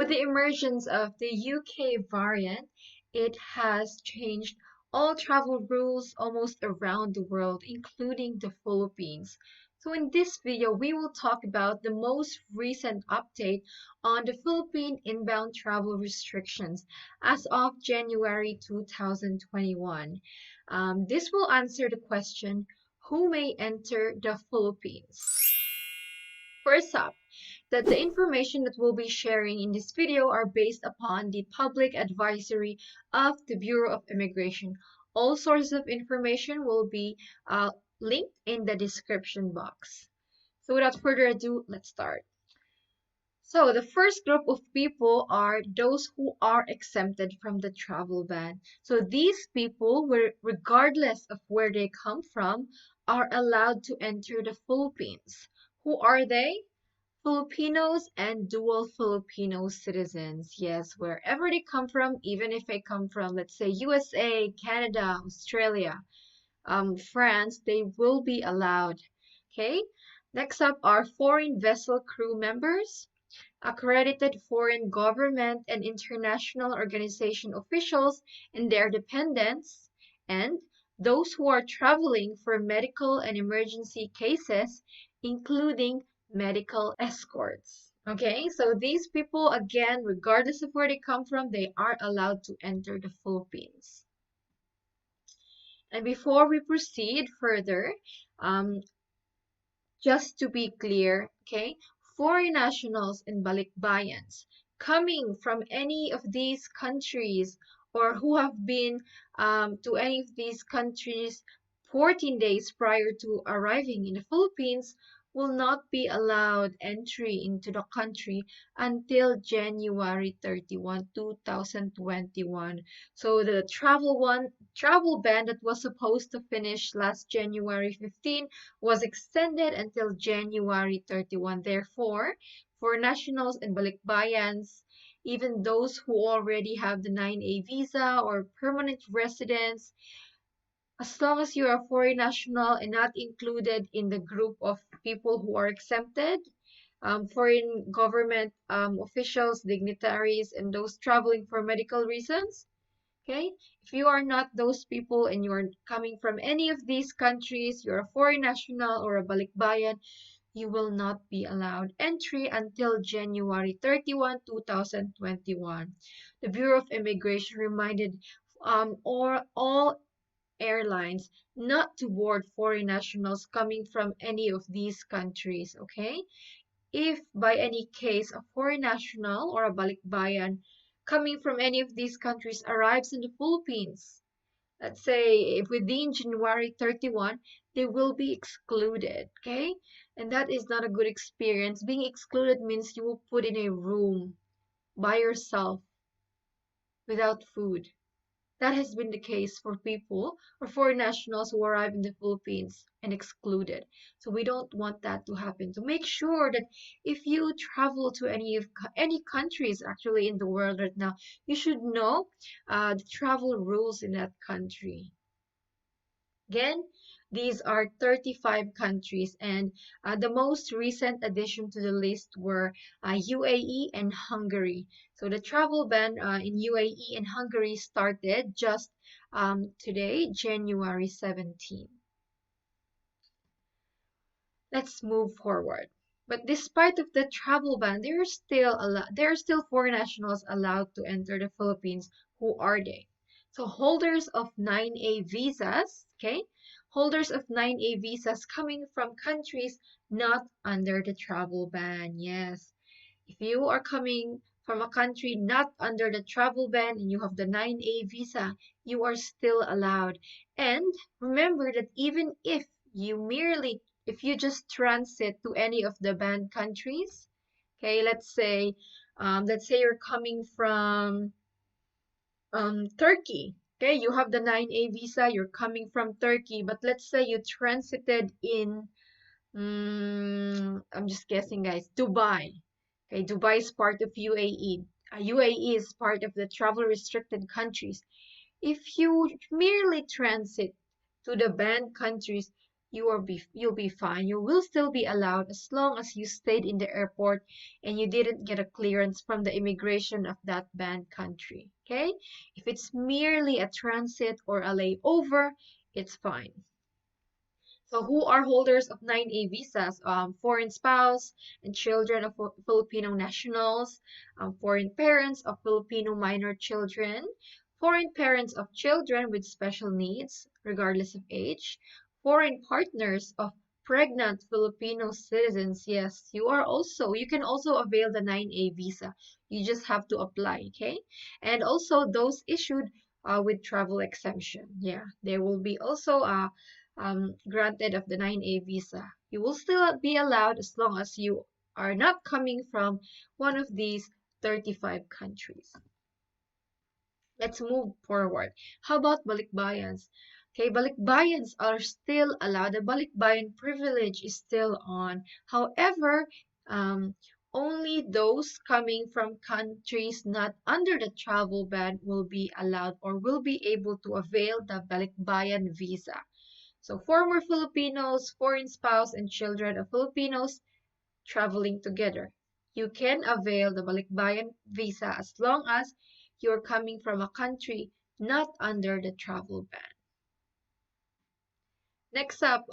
With the emergence of the UK variant, it has changed all travel rules almost around the world, including the Philippines. So in this video, we will talk about the most recent update on the Philippine inbound travel restrictions as of January 2021. This will answer the question, who may enter the Philippines? First up, that the information that we'll be sharing in this video are based upon the public advisory of the Bureau of Immigration. All sources of information will be linked in the description box. So without further ado, let's start. So the first group of people are those who are exempted from the travel ban. So these people, regardless of where they come from, are allowed to enter the Philippines. Who are they? Filipinos and dual Filipino citizens. Yes, wherever they come from, even if they come from, let's say, USA, Canada, Australia, France, they will be allowed. Okay, next up are foreign vessel crew members, accredited foreign government and international organization officials and their dependents, and those who are traveling for medical and emergency cases, including medical escorts. Okay, so these people, again, regardless of where they come from, they are allowed to enter the Philippines. And before we proceed further, just to be clear, okay, foreign nationals and Balikbayans coming from any of these countries or who have been to any of these countries 14 days prior to arriving in the Philippines will not be allowed entry into the country until January 31, 2021. So the travel ban that was supposed to finish last January 15 was extended until January 31. Therefore, for nationals and Balikbayans, even those who already have the 9A visa or permanent residents, as long as you are a foreign national and not included in the group of people who are exempted, foreign government officials, dignitaries, and those traveling for medical reasons, okay? If you are not those people and you are coming from any of these countries, you're a foreign national or a Balikbayan, you will not be allowed entry until January 31, 2021. The Bureau of Immigration reminded all airlines not to board foreign nationals coming from any of these countries, okay? If by any case a foreign national or a balikbayan coming from any of these countries arrives in the Philippines, let's say if within January 31, they will be excluded, okay? And that is not a good experience. Being excluded means you will put in a room by yourself without food. That has been the case for people or foreign nationals who arrive in the Philippines and excluded. So we don't want that to happen. So make sure that if you travel to any countries actually in the world right now, you should know the travel rules in that country. Again, these are 35 countries, and the most recent addition to the list were UAE and Hungary. So the travel ban in UAE and Hungary started just today, January 17. Let's move forward. But despite of the travel ban, there are still foreign nationals allowed to enter the Philippines. Who are they? So holders of 9A visas, okay? Holders of 9A visas coming from countries not under the travel ban. Yes. If you are coming from a country not under the travel ban and you have the 9A visa, you are still allowed. And remember that even if you just transit to any of the banned countries, okay, let's say you're coming from Turkey. Okay, you have the 9A visa, you're coming from Turkey, but let's say you transited in, I'm just guessing, guys, Dubai. Okay, Dubai is part of UAE. UAE is part of the travel restricted countries. If you merely transit to the banned countries, you'll be fine. You will still be allowed as long as you stayed in the airport and you didn't get a clearance from the immigration of that banned country. Okay? If it's merely a transit or a layover, it's fine. So who are holders of 9A visas? Foreign spouse and children of Filipino nationals, foreign parents of Filipino minor children, foreign parents of children with special needs, regardless of age, foreign partners of pregnant Filipino citizens. Yes, you can also avail the 9A visa. You just have to apply, okay? And also those issued with travel exemption. Yeah, there will be also granted of the 9A visa. You will still be allowed as long as you are not coming from one of these 35 countries. Let's move forward. How about Balikbayans? Okay, Balikbayans are still allowed. The Balikbayan privilege is still on. However, only those coming from countries not under the travel ban will be allowed or will be able to avail the Balikbayan visa. So former Filipinos, foreign spouse, and children of Filipinos traveling together. You can avail the Balikbayan visa as long as you're coming from a country not under the travel ban. Next up,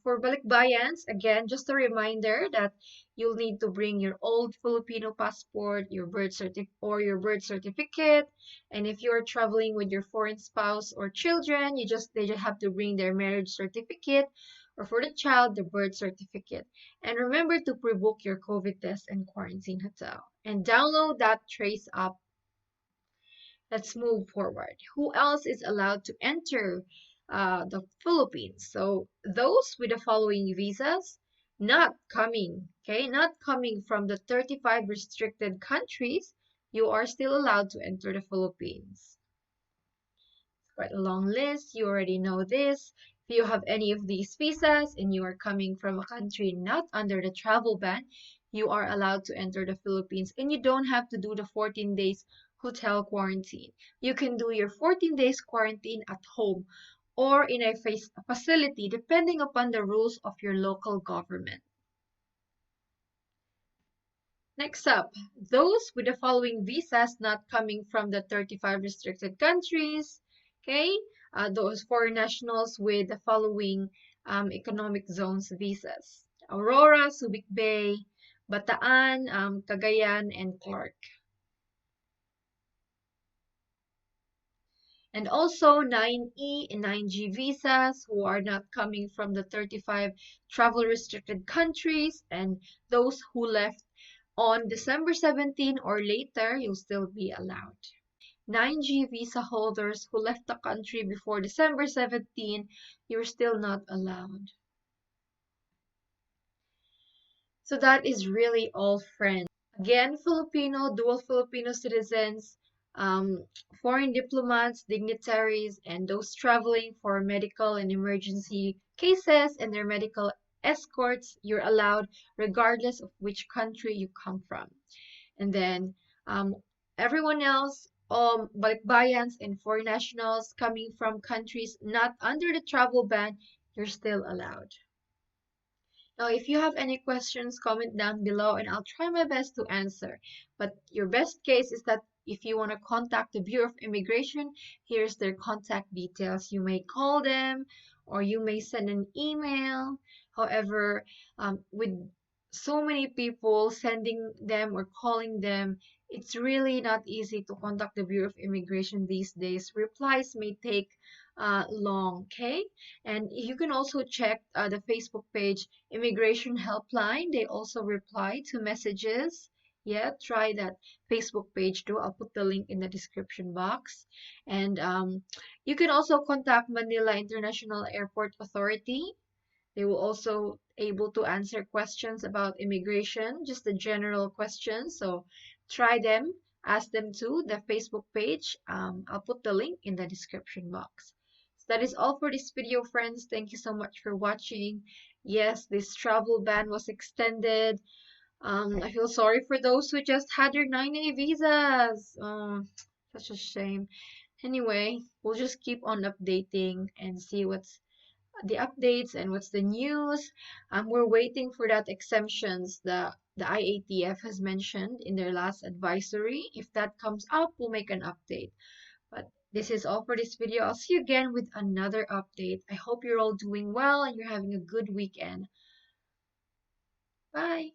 for Balikbayans, again, just a reminder that you'll need to bring your old Filipino passport, your birth certificate, and if you're traveling with your foreign spouse or children, they just have to bring their marriage certificate, or for the child, the birth certificate. And remember to pre-book your COVID test and quarantine hotel, and download that Trace app. Let's move forward. Who else is allowed to enter the Philippines? So those with the following visas, not coming from the 35 restricted countries, you are still allowed to enter the Philippines. Quite a long list. You already know this. If you have any of these visas and you are coming from a country not under the travel ban, you are allowed to enter the Philippines and you don't have to do the 14 days hotel quarantine. You can do your 14 days quarantine at home or in a facility depending upon the rules of your local government. Next up, those with the following visas not coming from the 35 restricted countries, okay? Those foreign nationals with the following economic zones visas. Aurora, Subic Bay, Bataan, Cagayan, and Clark. And also 9E and 9G visas who are not coming from the 35 travel restricted countries, and those who left on December 17 or later, you'll still be allowed. 9G visa holders who left the country before December 17, you're still not allowed. So that is really all, friends. Again, dual Filipino citizens, foreign diplomats, dignitaries, and those traveling for medical and emergency cases and their medical escorts, you're allowed regardless of which country you come from. And then everyone else, Balikbayans and foreign nationals coming from countries not under the travel ban, you're still allowed. Now, if you have any questions, comment down below and I'll try my best to answer. But your best case is that if you want to contact the Bureau of Immigration, here's their contact details. You may call them or you may send an email. However, with so many people sending them or calling them, it's really not easy to contact the Bureau of Immigration these days. Replies may take long, okay? And you can also check the Facebook page Immigration Helpline. They also reply to messages. Yeah, try that Facebook page too. I'll put the link in the description box. And you can also contact Manila International Airport Authority. They will also able to answer questions about immigration, just the general questions. So try them, ask them to the Facebook page. I'll put the link in the description box. So that is all for this video, friends. Thank you so much for watching. Yes, this travel ban was extended. I feel sorry for those who just had their 9A visas. Oh, such a shame. Anyway, we'll just keep on updating and see what's the updates and what's the news. We're waiting for that exemptions the IATF has mentioned in their last advisory. If that comes up, we'll make an update. But this is all for this video. I'll see you again with another update. I hope you're all doing well and you're having a good weekend. Bye.